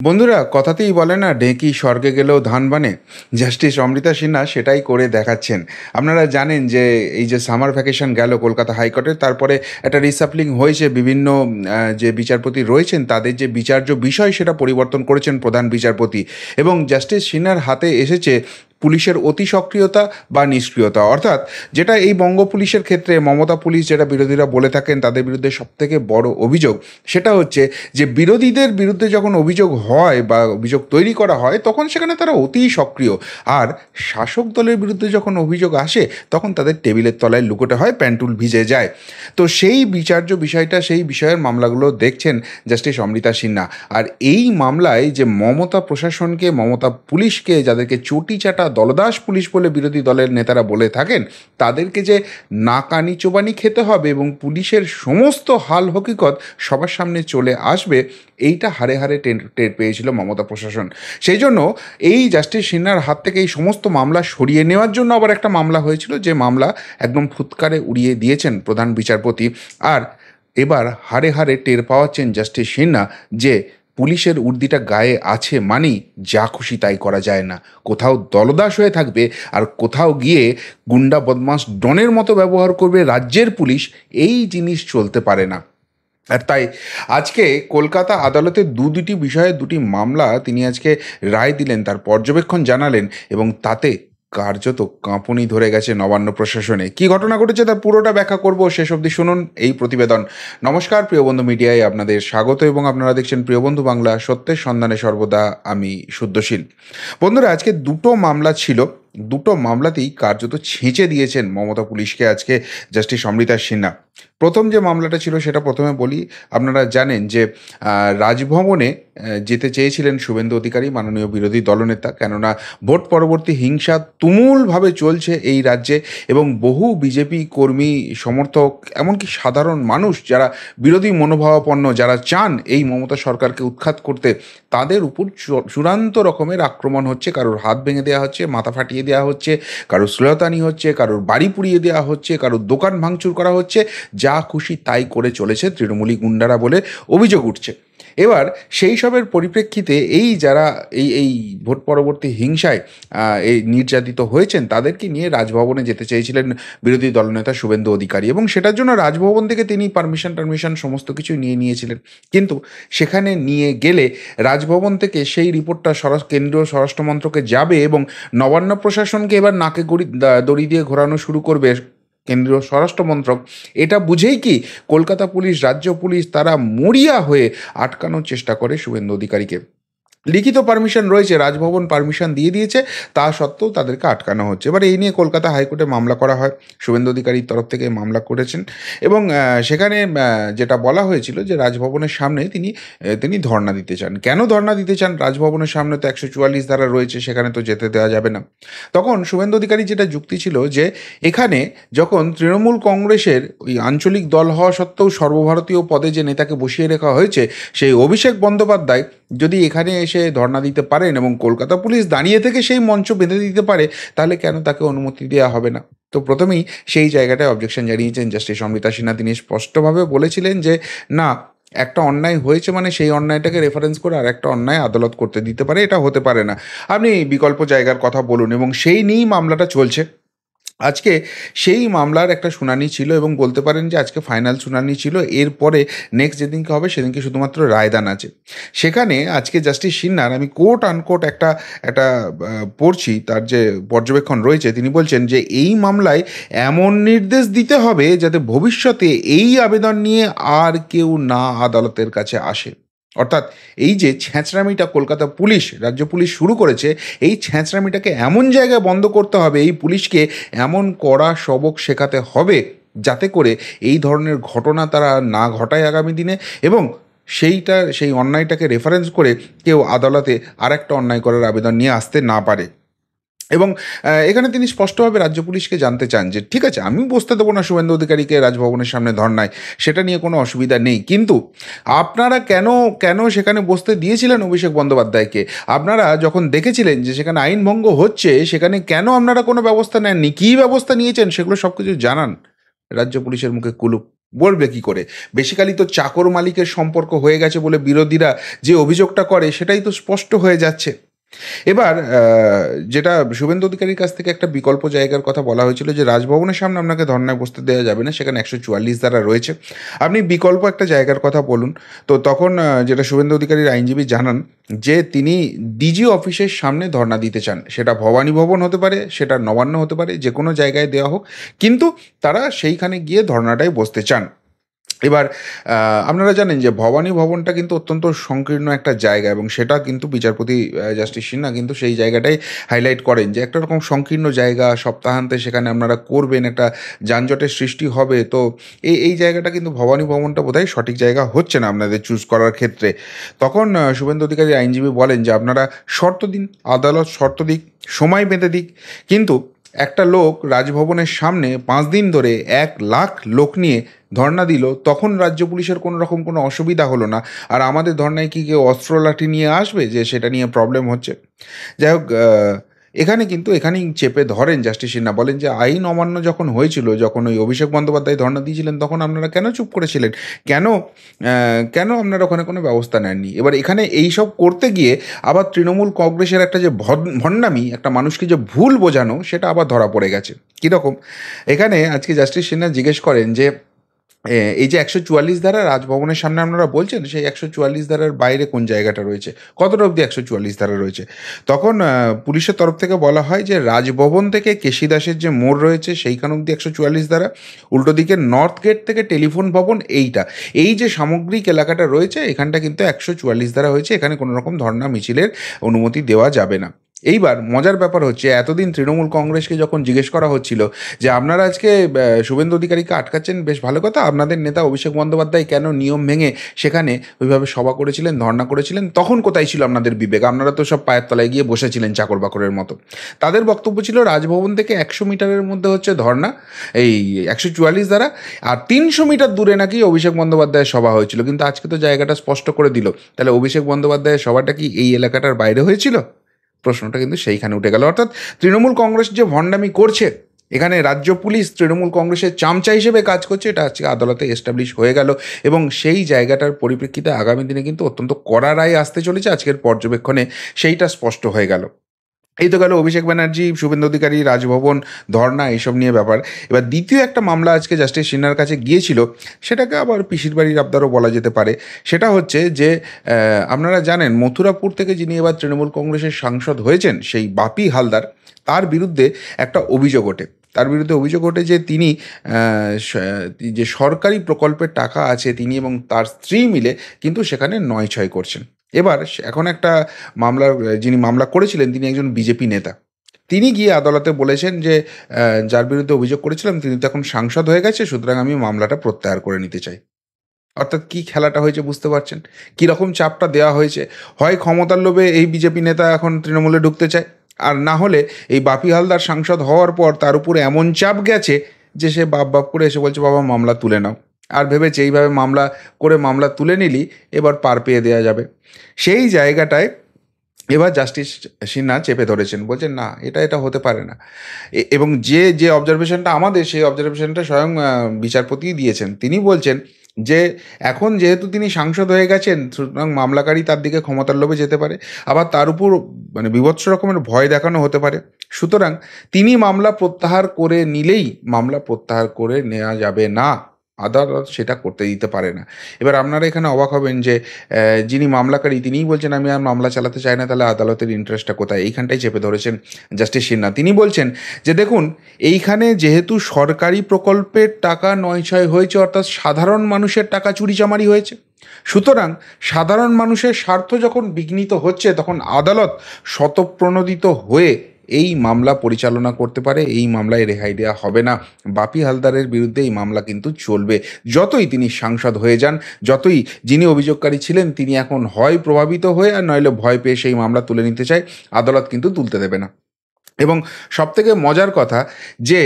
বন্ধুরা, কথাতেই বলে না, ঢেঁকি স্বর্গে গেলেও ধান বানে। জাস্টিস অমৃতা সিনহা সেটাই করে দেখাচ্ছেন। আপনারা জানেন যে এই যে সামার ভ্যাকেশন গেল কলকাতা হাইকোর্টের, তারপরে একটা রিসাপলিং হয়েছে। বিভিন্ন যে বিচারপতি রয়েছেন তাদের যে বিচার্য বিষয় সেটা পরিবর্তন করেছেন প্রধান বিচারপতি, এবং জাস্টিস সিনহার হাতে এসেছে পুলিশের অতি সক্রিয়তা বা নিষ্ক্রিয়তা। অর্থাৎ যেটা এই বঙ্গ পুলিশের ক্ষেত্রে মমতা পুলিশ যেটা বিরোধীরা বলে থাকেন তাদের বিরুদ্ধে সবথেকে বড় অভিযোগ, সেটা হচ্ছে যে বিরোধীদের বিরুদ্ধে যখন অভিযোগ হয় বা অভিযোগ তৈরি করা হয় তখন সেখানে তারা অতি সক্রিয়, আর শাসক দলের বিরুদ্ধে যখন অভিযোগ আসে তখন তাদের টেবিলের তলায় লুকোতে হয়, প্যান্টুল ভিজে যায়। তো সেই বিচার্য বিষয়টা, সেই বিষয়ের মামলাগুলো দেখছেন জাস্টিস অমৃতা সিনহা। আর এই মামলায় যে মমতা প্রশাসনকে, মমতা পুলিশকে, যাদেরকে চটি চাটা দলদাস পুলিশ বলে বিরোধী দলের নেতারা বলে থাকেন, তাদেরকে যে নাকানি চোবানি খেতে হবে এবং পুলিশের সমস্ত হাল হকিকত সবার সামনে চলে আসবে, এইটা হাড়ে হাড়ে টের পেয়েছিল মমতা প্রশাসন। সেই জন্য এই জাস্টিস সিনহার হাত থেকে এই সমস্ত মামলা সরিয়ে নেওয়ার জন্য আবার একটা মামলা হয়েছিল, যে মামলা একদম ফুৎকারে উড়িয়ে দিয়েছেন প্রধান বিচারপতি। আর এবার হাড়ে হাড়ে টের পাওয়াচ্ছেন জাস্টিস সিনহা যে পুলিশের উর্দিটা গায়ে আছে মানেই যা খুশি তাই করা যায় না। কোথাও দলদাস হয়ে থাকবে আর কোথাও গিয়ে গুন্ডা বদমাস ডনের মতো ব্যবহার করবে রাজ্যের পুলিশ, এই জিনিস চলতে পারে না। আর তাই আজকে কলকাতা আদালতে দুটি বিষয়ে দুটি মামলা তিনি আজকে রায় দিলেন, তার পর্যবেক্ষণ জানালেন, এবং তাতে কার্যত কাঁপুনি ধরে গেছে নবান্ন প্রশাসনে। কি ঘটনা ঘটেছে তার পুরোটা ব্যাখ্যা করব, শেষ অবধি শুনুন এই প্রতিবেদন। নমস্কার, প্রিয়বন্ধু মিডিয়ায় আপনাদের স্বাগত, এবং আপনারা দেখছেন প্রিয়বন্ধু বাংলা, সত্যের সন্ধানে সর্বদা আমি শুদ্ধশীল। বন্ধুরা, আজকে দুটো মামলা ছিল, দুটো মামলাতেই কার্যত ছেঁচে দিয়েছেন মমতা পুলিশকে আজকে জাস্টিস অমৃতা সিনহা। প্রথম যে মামলাটা ছিল সেটা প্রথমে বলি। আপনারা জানেন যে রাজভবনে যেতে চেয়েছিলেন শুভেন্দু অধিকারী, মাননীয় বিরোধী দলনেতা, কেননা ভোট পরবর্তী হিংসা তুমুলভাবে চলছে এই রাজ্যে, এবং বহু বিজেপি কর্মী, সমর্থক, এমনকি সাধারণ মানুষ যারা বিরোধী মনোভাবাপন্ন, যারা চান এই মমতা সরকারকে উৎখাত করতে, তাদের উপর চূড়ান্ত রকমের আক্রমণ হচ্ছে। কারোর হাত ভেঙে দেওয়া হচ্ছে, মাথা ফাটিয়ে দেওয়া হচ্ছে, কারোর শ্লীলতাহানি হচ্ছে, কারোর বাড়ি পুড়িয়ে দেওয়া হচ্ছে, কারোর দোকান ভাঙচুর করা হচ্ছে, যা খুশি তাই করে চলেছে তৃণমূলী গুন্ডারা বলে অভিযোগ উঠছে। এবার সেই সবের পরিপ্রেক্ষিতে এই যারা এই ভোট পরবর্তী হিংসায় এই নির্যাতিত হয়েছেন তাদেরকে নিয়ে রাজভবনে যেতে চেয়েছিলেন বিরোধী দলনেতা শুভেন্দু অধিকারী, এবং সেটার জন্য রাজভবন থেকে তিনি পারমিশন সমস্ত কিছু নিয়ে নিয়েছিলেন। কিন্তু সেখানে নিয়ে গেলে রাজভবন থেকে সেই রিপোর্টটা কেন্দ্রীয় স্বরাষ্ট্র মন্ত্রকে যাবে, এবং নবান্ন প্রশাসনকে এবার নাকে দড়ি দিয়ে ঘোরানো শুরু করবে কেন্দ্রীয় স্বরাষ্ট্র মন্ত্রক। এটা বুঝেই কি কলকাতা পুলিশ, রাজ্য পুলিশ, তারা মরিয়া হয়ে আটকানোর চেষ্টা করে শুভেন্দু অধিকারীকে। লিখিত পারমিশন রয়েছে, রাজভবন পারমিশন দিয়ে দিয়েছে, তা সত্ত্বেও তাদেরকে আটকানো হচ্ছে। এবার এই নিয়ে কলকাতা হাইকোর্টে মামলা করা হয়, শুভেন্দু অধিকারীর তরফ থেকে মামলা করেছেন, এবং সেখানে যেটা বলা হয়েছিল যে রাজভবনের সামনে তিনি ধর্ণা দিতে চান। কেন ধর্ণা দিতে চান? রাজভবনের সামনে তো 144 ধারা রয়েছে, সেখানে তো যেতে দেওয়া যাবে না। তখন শুভেন্দু অধিকারী যেটা যুক্তি ছিল যে এখানে যখন তৃণমূল কংগ্রেসের ওই আঞ্চলিক দল হওয়া সত্ত্বেও সর্বভারতীয় পদে যে নেতাকে বসিয়ে রাখা হয়েছে, সেই অভিষেক বন্দ্যোপাধ্যায় যদি এখানে এসে ধর্ণা দিতে পারেন এবং কলকাতা পুলিশ দাঁড়িয়ে থেকে সেই মঞ্চ বেঁধে দিতে পারে, তাহলে কেন তাকে অনুমতি দেওয়া হবে না? তো প্রথমেই সেই জায়গাটায় অবজেকশন জানিয়েছেন জাস্টিস অমৃতা সিনহা। তিনি স্পষ্টভাবে বলেছিলেন যে না, একটা অন্যায় হয়েছে মানে সেই অন্যায়টাকে রেফারেন্স করে আর একটা অন্যায় আদালত করতে দিতে পারে, এটা হতে পারে না। আপনি বিকল্প জায়গার কথা বলুন, এবং সেই নিয়েই মামলাটা চলছে। আজকে সেই মামলার একটা শুনানি ছিল, এবং বলতে পারেন যে আজকে ফাইনাল শুনানি ছিল। এরপরে নেক্সট যেদিনকে হবে সেদিনকে শুধুমাত্র রায়দান আছে। সেখানে আজকে জাস্টিস সিনহার, আমি কোট আনকোট একটা একটা পড়ছি, তার যে পর্যবেক্ষণ রয়েছে, তিনি বলছেন যে এই মামলায় এমন নির্দেশ দিতে হবে যাতে ভবিষ্যতে এই আবেদন নিয়ে আর কেউ না আদালতের কাছে আসে। অর্থাৎ এই যে ছ্যাঁচড়ামিটা কলকাতা পুলিশ, রাজ্য পুলিশ শুরু করেছে, এই ছ্যাঁচড়ামিটাকে এমন জায়গায় বন্ধ করতে হবে, এই পুলিশকে এমন কড়া সবক শেখাতে হবে যাতে করে এই ধরনের ঘটনা তারা না ঘটায় আগামী দিনে, এবং সেই অন্যায়টাকে রেফারেন্স করে কেউ আদালতে আরেকটা অন্যায় করার আবেদন নিয়ে আসতে না পারে। এবং এখানে তিনি স্পষ্টভাবে রাজ্য পুলিশকে জানতে চান যে ঠিক আছে, আমি বসতে দেবো না শুভেন্দু অধিকারীকে রাজভবনের সামনে ধর্নায়, সেটা নিয়ে কোনো অসুবিধা নেই, কিন্তু আপনারা কেন কেন সেখানে বসতে দিয়েছিলেন অভিষেক বন্দ্যোপাধ্যায়কে? আপনারা যখন দেখেছিলেন যে সেখানে আইন ভঙ্গ হচ্ছে, সেখানে কেন আপনারা কোনো ব্যবস্থা নেননি? কী ব্যবস্থা নিয়েছেন সেগুলো সব কিছু জানান। রাজ্য পুলিশের মুখে কুলুপ, বলবে কি করে? বেসিক্যালি তো চাকর মালিকের সম্পর্ক হয়ে গেছে বলে বিরোধীরা যে অভিযোগটা করে সেটাই তো স্পষ্ট হয়ে যাচ্ছে। এবার যেটা শুভেন্দু অধিকারীর কাছ থেকে একটা বিকল্প জায়গার কথা বলা হয়েছিল যে রাজভবনের সামনে আপনাকে ধর্নায় বসতে দেওয়া যাবে না, সেখানে 144 ধারা রয়েছে, আপনি বিকল্প একটা জায়গার কথা বলুন। তো তখন যেটা শুভেন্দু অধিকারীর আইনজীবী জানান যে তিনি ডিজি অফিসের সামনে ধর্না দিতে চান, সেটা ভবানী ভবন হতে পারে, সেটা নবান্ন হতে পারে, যে কোনো জায়গায় দেওয়া হোক, কিন্তু তারা সেইখানে গিয়ে ধর্নাটায় বসতে চান। এবার আপনারা জানেন যে ভবানী ভবনটা কিন্তু অত্যন্ত সংকীর্ণ একটা জায়গা, এবং সেটা কিন্তু বিচারপতি জাস্টিস সিনহা কিন্তু সেই জায়গাটাই হাইলাইট করেন যে একটা রকম সংকীর্ণ জায়গা, সপ্তাহান্তে সেখানে আপনারা করবেন, একটা যানজটের সৃষ্টি হবে। তো এই জায়গাটা কিন্তু ভবানী ভবনটা বোধহয় সঠিক জায়গা হচ্ছে না আপনাদের চুজ করার ক্ষেত্রে। তখন শুভেন্দু অধিকারী আইনজীবী বলেন যে আপনারা শর্ত দিন, আদালত শর্ত দিক, সময় বেঁধে দিক, কিন্তু একটা লোক রাজভবনের সামনে 5 দিন ধরে 1 লাখ লোক নিয়ে ধর্ণা দিল, তখন রাজ্য পুলিশের কোনো রকম কোনো অসুবিধা হলো না। আর আমাদের ধর্নায় কি কেউ অস্ত্র লাঠি নিয়ে আসবে যে সেটা নিয়ে প্রবলেম হচ্ছে? যাই হোক, এখানেই চেপে ধরেন জাস্টিস সিনহা, বলেন যে আইন অমান্য যখন হয়েছিল, যখন ওই অভিষেক বন্দ্যোপাধ্যায় ধর্ণা দিয়েছিলেন, তখন আপনারা কেন চুপ করেছিলেন? কেন কেন আপনারা ওখানে কোনো ব্যবস্থা নেননি? এবার এখানে এইসব করতে গিয়ে আবার তৃণমূল কংগ্রেসের একটা যে ভণ্ডামি, একটা মানুষকে যে ভুল বোঝানো, সেটা আবার ধরা পড়ে গেছে। কীরকম? এখানে আজকে জাস্টিস সিনহা জিজ্ঞেস করেন যে এই যে 144 ধারা রাজভবনের সামনে আপনারা বলছেন, সেই 144 ধারার বাইরে কোন জায়গাটা রয়েছে? কতটা অবধি 144 ধারা রয়েছে? তখন পুলিশের তরফ থেকে বলা হয় যে রাজভবন থেকে কেশি দাসের যে মোড় রয়েছে সেইখান অবধি 144 ধারা, উল্টো দিকে নর্থ গেট থেকে টেলিফোন ভবন, এই যে সামগ্রিক এলাকাটা রয়েছে, এখানটা কিন্তু 144 ধারা হয়েছে, এখানে কোনো রকম ধর্ণা মিছিলের অনুমতি দেওয়া যাবে না। এইবার মজার ব্যাপার হচ্ছে, এতদিন তৃণমূল কংগ্রেসকে যখন জিজ্ঞেস করা হচ্ছিল যে আপনারা আজকে শুভেন্দু অধিকারীকে আটকাচ্ছেন, বেশ ভালো কথা, আপনাদের নেতা অভিষেক বন্দ্যোপাধ্যায় কেন নিয়ম ভেঙে সেখানে ওইভাবে সভা করেছিলেন, ধর্ণা করেছিলেন, তখন কোথায় ছিল আপনাদের বিবেক? আপনারা তো সব পায়ের তলায় গিয়ে বসেছিলেন চাকর বাকরের মতো। তাদের বক্তব্য ছিল রাজভবন থেকে 100 মিটারের মধ্যে হচ্ছে ধর্ণা, এই 144 দ্বারা, আর 300 মিটার দূরে নাকি অভিষেক বন্দ্যোপাধ্যায়ের সভা হয়েছিল। কিন্তু আজকে তো জায়গাটা স্পষ্ট করে দিল, তাহলে অভিষেক বন্দ্যোপাধ্যায়ের সভাটা কি এই এলাকাটার বাইরে হয়েছিল? প্রশ্নটা কিন্তু সেইখানে উঠে গেল। অর্থাৎ তৃণমূল কংগ্রেস যে ভণ্ডামি করছে, এখানে রাজ্য পুলিশ তৃণমূল কংগ্রেসের চামচা হিসেবে কাজ করছে, এটা আজকে আদালতে এস্টাবলিশ হয়ে গেল, এবং সেই জায়গাটার পরিপ্রেক্ষিতে আগামী দিনে কিন্তু অত্যন্ত কড়া রায় আসতে চলেছে। আজকের পর্যবেক্ষণে সেইটা স্পষ্ট হয়ে গেল। এই তো গেল অভিষেক ব্যানার্জি, শুভেন্দু অধিকারী, রাজভবন, ধর্না, এইসব নিয়ে ব্যাপার। এবার দ্বিতীয় একটা মামলা আজকে জাস্টিস সিনহার কাছে গিয়েছিল, সেটাকে আবার পিসির বাড়ির আবদারও বলা যেতে পারে। সেটা হচ্ছে যে আপনারা জানেন মথুরাপুর থেকে যিনি এবার তৃণমূল কংগ্রেসের সাংসদ হয়েছেন, সেই বাপি হালদার, তার বিরুদ্ধে একটা অভিযোগ ওঠে। তার বিরুদ্ধে অভিযোগ ওঠে যে তিনি যে সরকারি প্রকল্পের টাকা আছে, তিনি এবং তার স্ত্রী মিলে কিন্তু সেখানে নয়-ছয় করছেন। এবার এখন একটা মামলার যিনি মামলা করেছিলেন তিনি একজন বিজেপি নেতা। তিনি গিয়ে আদালতে বলেছেন যে যার বিরুদ্ধে অভিযোগ করেছিলাম তিনি তো এখন সাংসদ হয়ে গেছে, সুতরাং আমি মামলাটা প্রত্যাহার করে নিতে চাই। অর্থাৎ কী খেলাটা হয়েছে বুঝতে পারছেন? কীরকম চাপটা দেওয়া হয়েছে? হয় ক্ষমতার লোভে এই বিজেপি নেতা এখন তৃণমূলে ঢুকতে চায়, আর না হলে এই বাপি হালদার সাংসদ হওয়ার পর তার উপরে এমন চাপ গেছে যে সে বাপ করে এসে বলছে বাবা মামলা তুলে নাও, আর ভেবেছে এইভাবে মামলা তুলে নিলি এবার পার পেয়ে দেওয়া যাবে। সেই জায়গাটায় এবার জাস্টিস সিনহা চেপে ধরেছেন, বলছেন না, এটা হতে পারে না। এবং যে অবজারভেশনটা আমাদের, সেই অবজারভেশনটা স্বয়ং বিচারপতিই দিয়েছেন। তিনি বলছেন যে এখন যেহেতু তিনি সাংসদ হয়ে গেছেন, সুতরাং মামলাকারী তার দিকে ক্ষমতার লোভে যেতে পারে, আবার তার উপর মানে বিভৎস রকমের ভয় দেখানো হতে পারে। সুতরাং তিনি মামলা প্রত্যাহার করে নিলেই মামলা প্রত্যাহার করে নেওয়া যাবে না, আদালত সেটা করতে দিতে পারে না। এবার আপনারা এখানে অবাক হবেন যে যিনি মামলাকারী তিনিই বলছেন আমি আর মামলা চালাতে চাই না, তাহলে আদালতের ইন্টারেস্টটা কোথায়? এইখানটাই চেপে ধরেছেন জাস্টিস সিনহা। তিনি বলছেন যে দেখুন, এইখানে যেহেতু সরকারি প্রকল্পের টাকা নয়-ছয় হয়েছে, অর্থাৎ সাধারণ মানুষের টাকা চুরিচামারি হয়েছে, সুতরাং সাধারণ মানুষের স্বার্থ যখন বিঘ্নিত হচ্ছে, তখন আদালত স্বতঃপ্রণোদিত হয়ে এই মামলা পরিচালনা করতে পারে, এই মামলায় রেহাই দেওয়া হবে না। বাপি হালদারের বিরুদ্ধে এই মামলা কিন্তু চলবে, যতই তিনি সাংসদ হয়ে যান, যতই যিনি অভিযোগকারী ছিলেন তিনি এখন হয় প্রভাবিত হয়ে আর নইলে ভয় পেয়ে সেই মামলা তুলে নিতে চায়, আদালত কিন্তু তুলতে দেবে না। এবং সবথেকে মজার কথা যে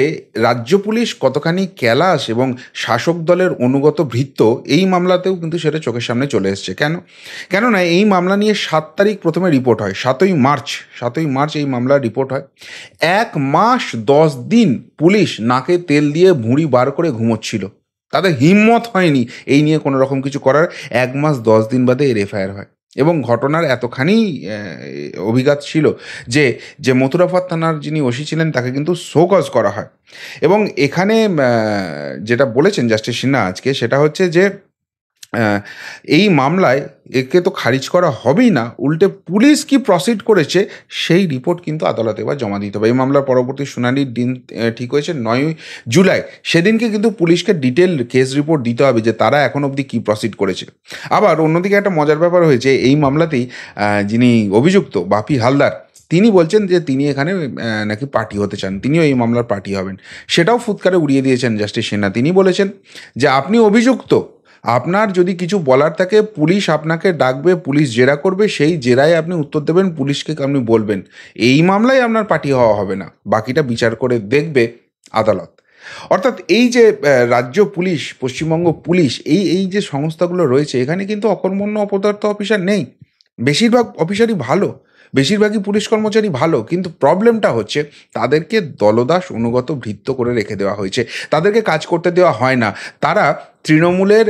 রাজ্য পুলিশ কতখানি ক্যালাস এবং শাসক দলের অনুগত ভৃত্য, এই মামলাতেও কিন্তু সেটা চোখের সামনে চলে এসছে। কেননা এই মামলা নিয়ে 7 তারিখ প্রথমে রিপোর্ট হয়, 7ই মার্চ এই মামলার রিপোর্ট হয়। 1 মাস 10 দিন পুলিশ নাকে তেল দিয়ে ভুঁড়ি বার করে ঘুমোচ্ছিল। তাদের হিম্মত হয়নি এই নিয়ে কোনো রকম কিছু করার। ১ মাস ১০ দিন বাদে এর এফআইআর হয় এবং ঘটনার এতখানি অভিঘাত ছিল যে, মথুরাফাদ থানার যিনি ওসি ছিলেন তাকে কিন্তু শো কজ করা হয়। এবং এখানে যেটা বলেছেন জাস্টিস সিনহা আজকে সেটা হচ্ছে যে আ এই মামলায় একে তো খারিজ করা হবেই না, উল্টে পুলিশ কি প্রসিড করেছে সেই রিপোর্ট কিন্তু আদালতে এবার জমা দিতে হবে। এই মামলার পরবর্তী শুনানির দিন ঠিক হয়েছে ৯ জুলাই। সেদিনকে কিন্তু পুলিশকে ডিটেইল কেস রিপোর্ট দিতে হবে যে তারা এখন অবধি কি প্রসিড করেছে। আবার অন্যদিকে একটা মজার ব্যাপার হয়েছে, এই মামলাতেই যিনি অভিযুক্ত বাপি হালদার তিনি বলছেন যে তিনি এখানে নাকি পার্টি হতে চান, তিনিও এই মামলার পার্টি হবেন। সেটাও ফুৎকারে উড়িয়ে দিয়েছেন জাস্টিস সিনহা। তিনি বলেছেন যে আপনি অভিযুক্ত, আপনার যদি কিছু বলার থাকে পুলিশ আপনাকে ডাকবে, পুলিশ জেরা করবে, সেই জেরায় আপনি উত্তর দেবেন, পুলিশকে আপনি বলবেন। এই মামলায় আপনার পার্টি হওয়া হবে না, বাকিটা বিচার করে দেখবে আদালত। অর্থাৎ এই যে রাজ্য পুলিশ, পশ্চিমবঙ্গ পুলিশ, এই যে সংস্থাগুলো রয়েছে এখানে কিন্তু অকর্মণ্য অপদার্থ অফিসার নেই। বেশিরভাগ অফিসারই ভালো, বেশিরভাগই পুলিশ কর্মচারী ভালো, কিন্তু প্রবলেমটা হচ্ছে তাদেরকে দলদাস অনুগত ভৃত্য করে রেখে দেওয়া হয়েছে, তাদেরকে কাজ করতে দেওয়া হয় না, তারা তৃণমূলের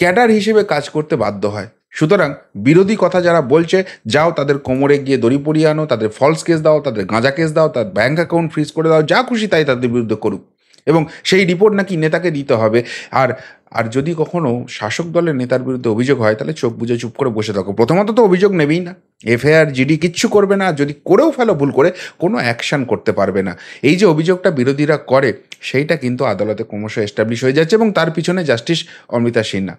ক্যাডার হিসেবে কাজ করতে বাধ্য হয়। সুতরাং বিরোধী কথা যারা বলছে, যাও তাদের কোমরে গিয়ে দড়ি পরিয়ে আনো, তাদের ফলস কেস দাও, তাদের গাঁজা কেস দাও, তার ব্যাঙ্ক অ্যাকাউন্ট ফ্রিজ করে দাও, যা খুশি তাই তাদের বিরুদ্ধে করুক, এবং সেই রিপোর্ট নাকি নেতাকে দিতে হবে। আর আর যদি কখনো শাসক দলের নেতার বিরুদ্ধে অভিযোগ হয় তাহলে চোখ বুজে চুপ করে বসে থাকো। প্রথমত তো অভিযোগ নেবেই না, এফআইআর জিডি কিচ্ছু করবে না, যদি করেও ফেলো ভুল করে কোনো অ্যাকশান করতে পারবে না। এই যে অভিযোগটা বিরোধীরা করে সেইটা কিন্তু আদালতে ক্রমশ এস্টাবলিশ হয়ে যাচ্ছে, এবং তার পিছনে জাস্টিস অমৃতা সিনহা।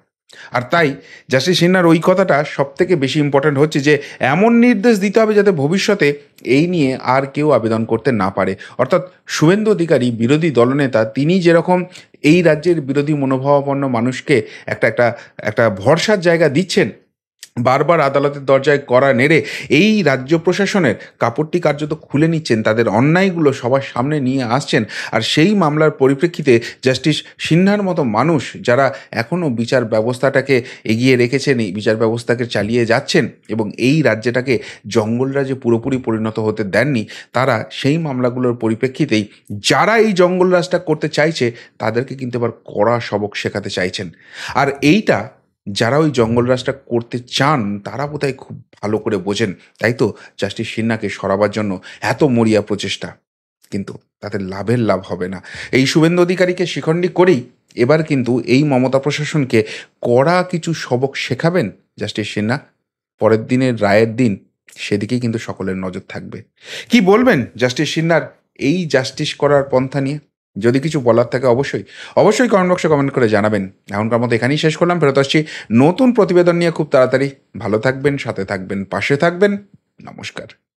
আর তাই জাস্টিস সিনহার ওই কথাটা সব থেকে বেশি ইম্পর্ট্যান্ট হচ্ছে যে এমন নির্দেশ দিতে হবে যাতে ভবিষ্যতে এই নিয়ে আর কেউ আবেদন করতে না পারে। অর্থাৎ শুভেন্দু অধিকারী বিরোধী দলনেতা, তিনি যেরকম এই রাজ্যের বিরোধী মনোভাবাপন্ন মানুষকে একটা একটা একটা ভরসার জায়গা দিচ্ছেন, বারবার আদালতের দরজায় কড়া নেড়ে এই রাজ্য প্রশাসনের কাপড়টি কার্যত খুলে নিচ্ছেন, তাদের অন্যায়গুলো সবার সামনে নিয়ে আসছেন। আর সেই মামলার পরিপ্রেক্ষিতে জাস্টিস সিনহার মতো মানুষ যারা এখনও বিচার ব্যবস্থাটাকে এগিয়ে রেখেছেন, এই বিচার ব্যবস্থাকে চালিয়ে যাচ্ছেন এবং এই রাজ্যটাকে জঙ্গলরাজে পুরোপুরি পরিণত হতে দেননি, তারা সেই মামলাগুলোর পরিপ্রেক্ষিতেই যারা এই জঙ্গলরাজটা করতে চাইছে তাদেরকে কিন্তু এবার কড়া সবক শেখাতে চাইছেন। আর এইটা যারা ওই জঙ্গলরাজটা করতে চান তারা বোধহয় খুব ভালো করে বোঝেন। তাই তো জাস্টিস সিনহাকে সরাবার জন্য এত মরিয়া প্রচেষ্টা, কিন্তু তাতে লাভের লাভ হবে না। এই শুভেন্দু অধিকারীকে শিখণ্ডী করেই এবার কিন্তু এই মমতা প্রশাসনকে কড়া কিছু সবক শেখাবেন জাস্টিস সিনহা। পরের দিনের রায়ের দিন সেদিকেই কিন্তু সকলের নজর থাকবে। কি বলবেন জাস্টিস সিনহার এই জাস্টিস করার পন্থা নিয়ে? যদি কিছু বলার থাকে অবশ্যই কমেন্ট বক্সে কমেন্ট করে জানাবেন। এখনকার মতো এখানেই শেষ করলাম, ফেরত আসছি নতুন প্রতিবেদন নিয়ে খুব তাড়াতাড়ি। ভালো থাকবেন, সাথে থাকবেন, পাশে থাকবেন। নমস্কার।